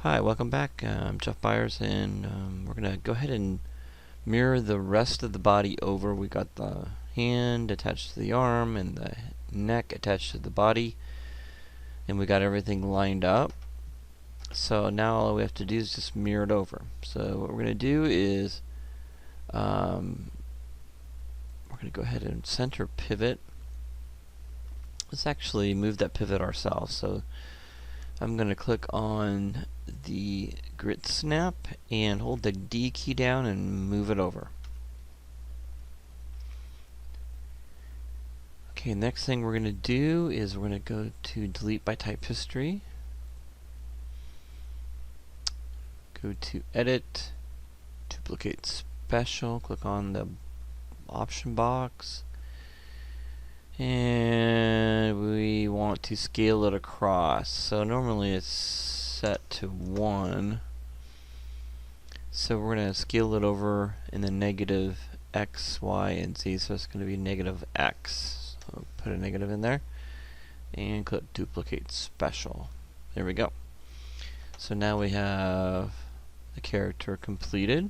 Hi, welcome back. I'm Jeff Byers, and we're going to go ahead and mirror the rest of the body over. We got the hand attached to the arm and the neck attached to the body, and we got everything lined up. So now all we have to do is just mirror it over. So what we're going to do is we're going to go ahead and center pivot. Let's actually move that pivot ourselves. So I'm going to click on the grid snap and hold the D key down and move it over. Okay, next thing we're going to do is we're going to go to delete by type history. Go to edit, duplicate special, click on the option box, and we want to scale it across. So normally it's set to 1. So we're going to scale it over in the negative X, Y, and Z. So it's going to be negative X. So put a negative in there and click duplicate special. There we go. So now we have the character completed.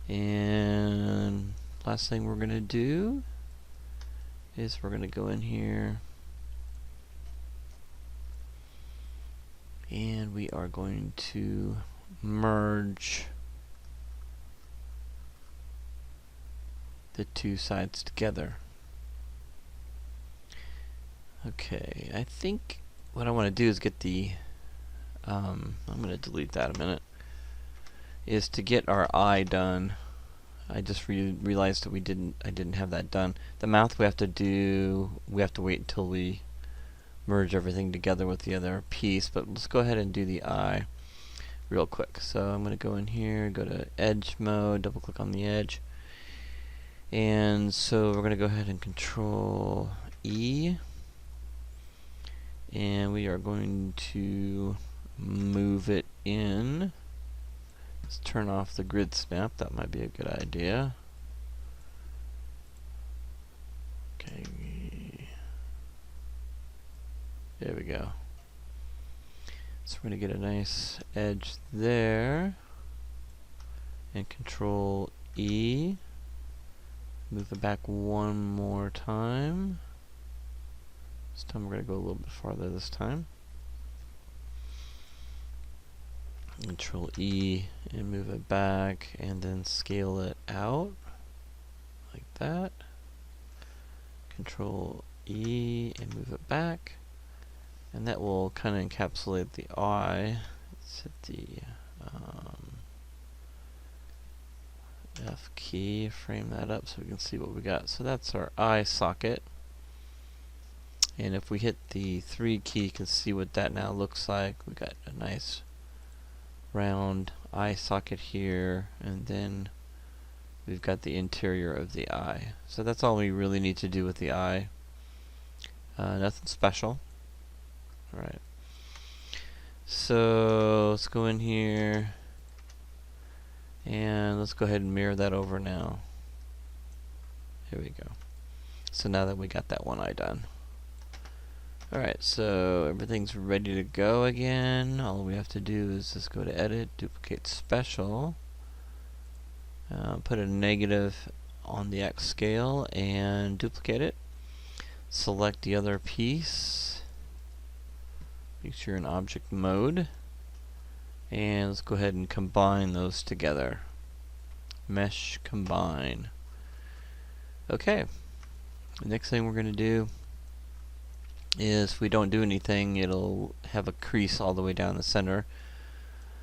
And last thing we're going to do is we're going to go in here and we are going to merge the two sides together. Okay, I think what I want to do is get the I'm going to delete that a minute, is to get our eye done. I just realized that I didn't have that done. The mouth we have to wait until we merge everything together with the other piece, but let's go ahead and do the eye real quick. So I'm going to go in here, go to edge mode, double click on the edge, and so we're going to go ahead and Control E, and we are going to move it in. Let's turn off the grid snap. That might be a good idea. Okay. There we go. So we're going to get a nice edge there. And Control E. Move it back one more time. This time we're going to go a little bit farther this time. Control E and move it back, and then scale it out like that. Control E and move it back, and that will kind of encapsulate the eye. Let's hit the F key, frame that up so we can see what we got. So that's our eye socket, and if we hit the 3 key, you can see what that now looks like. We got a nice round eye socket here, and then we've got the interior of the eye. So that's all we really need to do with the eye. Nothing special. Alright. So let's go in here and let's go ahead and mirror that over now. Here we go. So now that we got that one eye done. Alright, so everything's ready to go again. All we have to do is just go to edit, duplicate special, put a negative on the X scale and duplicate it. Select the other piece. Make sure you're in object mode. And let's go ahead and combine those together. Mesh combine. Okay. The next thing we're going to do is, if we don't do anything, it'll have a crease all the way down the center.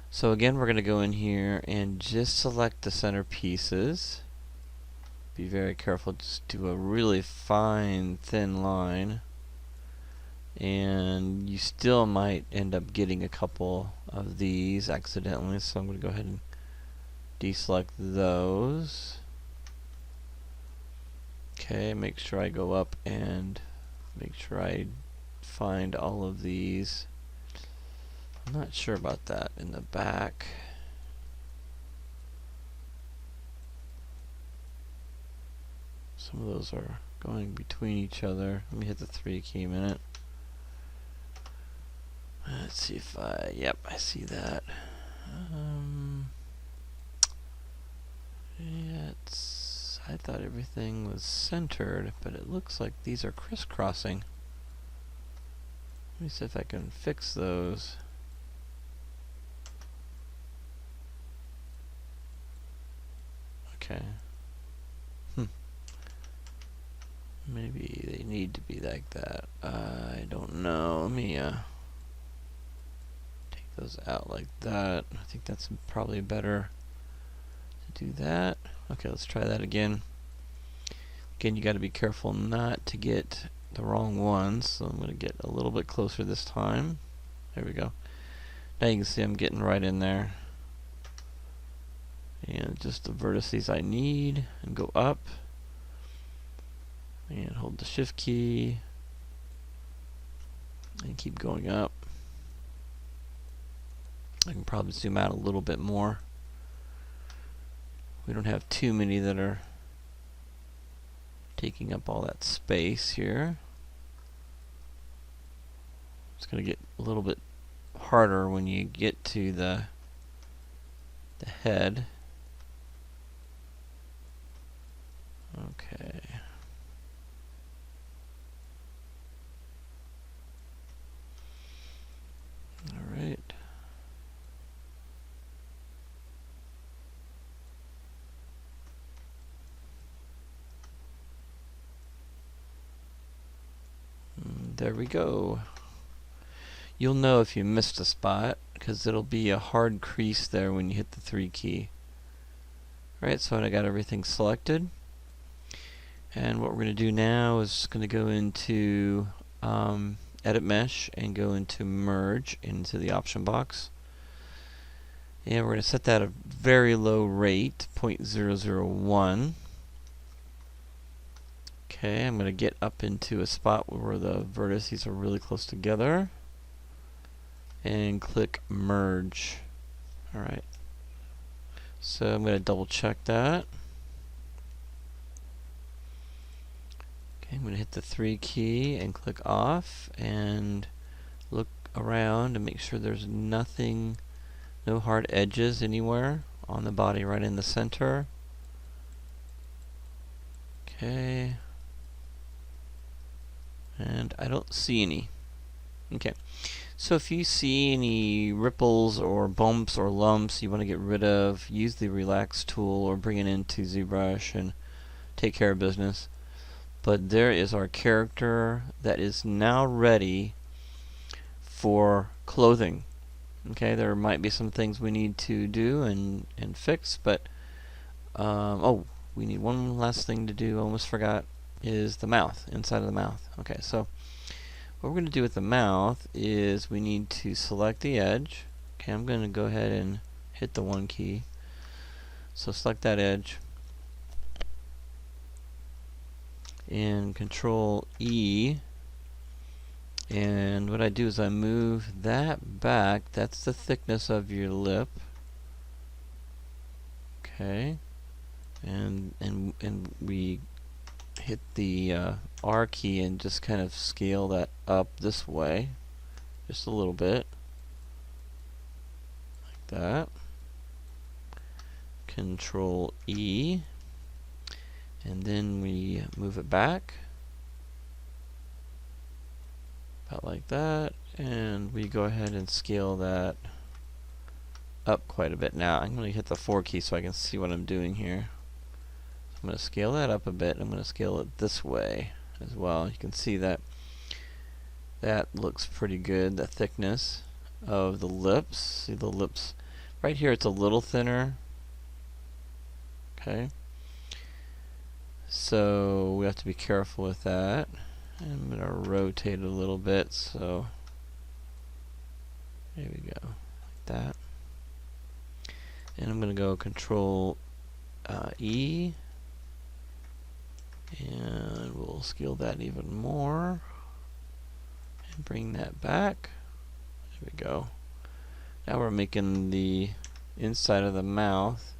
So again, we're going to go in here and just select the center pieces. Be very careful, just do a really fine, thin line. And you still might end up getting a couple of these accidentally, so I'm going to go ahead and deselect those. Okay, make sure I go up and make sure I find all of these. I'm not sure about that in the back. Some of those are going between each other. Let me hit the 3 key a minute. Let's see if yep, I see that. Yeah, I thought everything was centered, but it looks like these are crisscrossing. Let me see if I can fix those. Okay. Maybe they need to be like that. I don't know. Let me take those out like that. I think that's probably better to do that. Okay, let's try that again. Again, you got to be careful not to get the wrong ones. So I'm going to get a little bit closer this time. There we go. Now you can see I'm getting right in there. And just the vertices I need, and go up. And hold the shift key. And keep going up. I can probably zoom out a little bit more. We don't have too many that are taking up all that space here. It's going to get a little bit harder when you get to the head. Okay. All right. There we go. You'll know if you missed a spot because it'll be a hard crease there when you hit the 3 key. Right, so I got everything selected. And what we're going to do now is going to go into Edit Mesh and go into Merge into the option box. And we're going to set that at a very low rate, 0.001. Okay, I'm going to get up into a spot where the vertices are really close together. And click Merge. Alright. So I'm going to double check that. Okay, I'm going to hit the 3 key and click off and look around and make sure there's nothing, no hard edges anywhere on the body, right in the center. Okay. And I don't see any. Okay. So if you see any ripples or bumps or lumps you want to get rid of, use the relax tool or bring it into ZBrush and take care of business. But there is our character that is now ready for clothing. Okay, there might be some things we need to do and fix, but oh, we need one last thing to do, almost forgot, is the mouth, inside of the mouth. Okay, so what we're going to do with the mouth is we need to select the edge. Okay, I'm going to go ahead and hit the 1 key. So select that edge and Control E, and what I do is I move that back. That's the thickness of your lip. Okay, and we hit the R key and just kind of scale that up this way just a little bit like that. Control E, and then we move it back about like that, and we go ahead and scale that up quite a bit. Now I'm going to hit the 4 key so I can see what I'm doing here. I'm going to scale that up a bit. I'm going to scale it this way as well. You can see that that looks pretty good, the thickness of the lips. See the lips right here, it's a little thinner. Okay, so we have to be careful with that. I'm going to rotate it a little bit, so there we go, like that. And I'm going to go Control E, and we'll scale that even more and bring that back. There we go. Now we're making the inside of the mouth.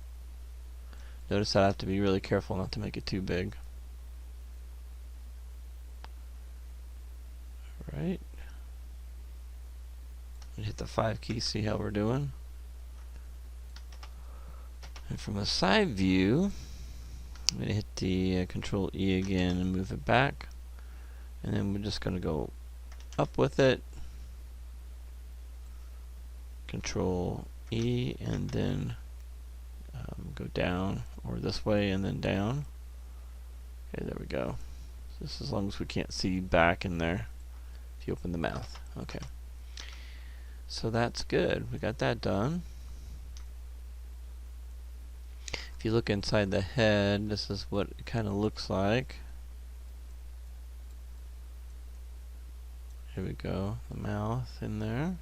Notice I have to be really careful not to make it too big. Right. and hit the 5 key, see how we're doing. And from a side view, I'm going to hit the Control E again and move it back. And then we're just going to go up with it. Control E and then go down, or this way and then down. Okay, there we go. Just as long as we can't see back in there if you open the mouth. Okay. So that's good. We got that done. If you look inside the head, this is what it kind of looks like. Here we go, the mouth in there.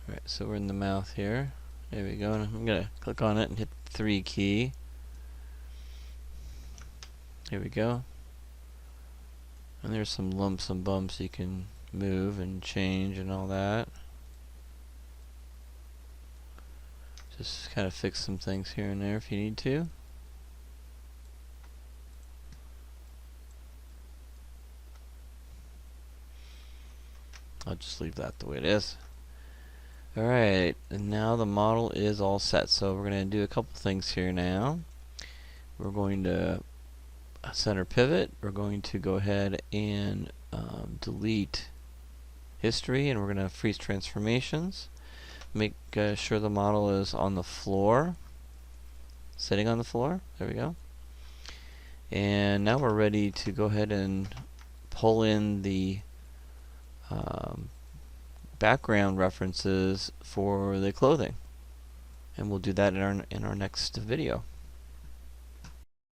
Alright, so we're in the mouth here. There we go, and I'm going to click on it and hit the 3 key. Here we go. And there's some lumps and bumps you can move and change and all that. Just kind of fix some things here and there if you need to. I'll just leave that the way it is. Alright, and now the model is all set. So we're going to do a couple things here now. We're going to center pivot. We're going to go ahead and delete history, and we're going to freeze transformations. Make sure the model is on the floor, sitting on the floor. There we go. And now we're ready to go ahead and pull in the background references for the clothing, and we'll do that in our next video.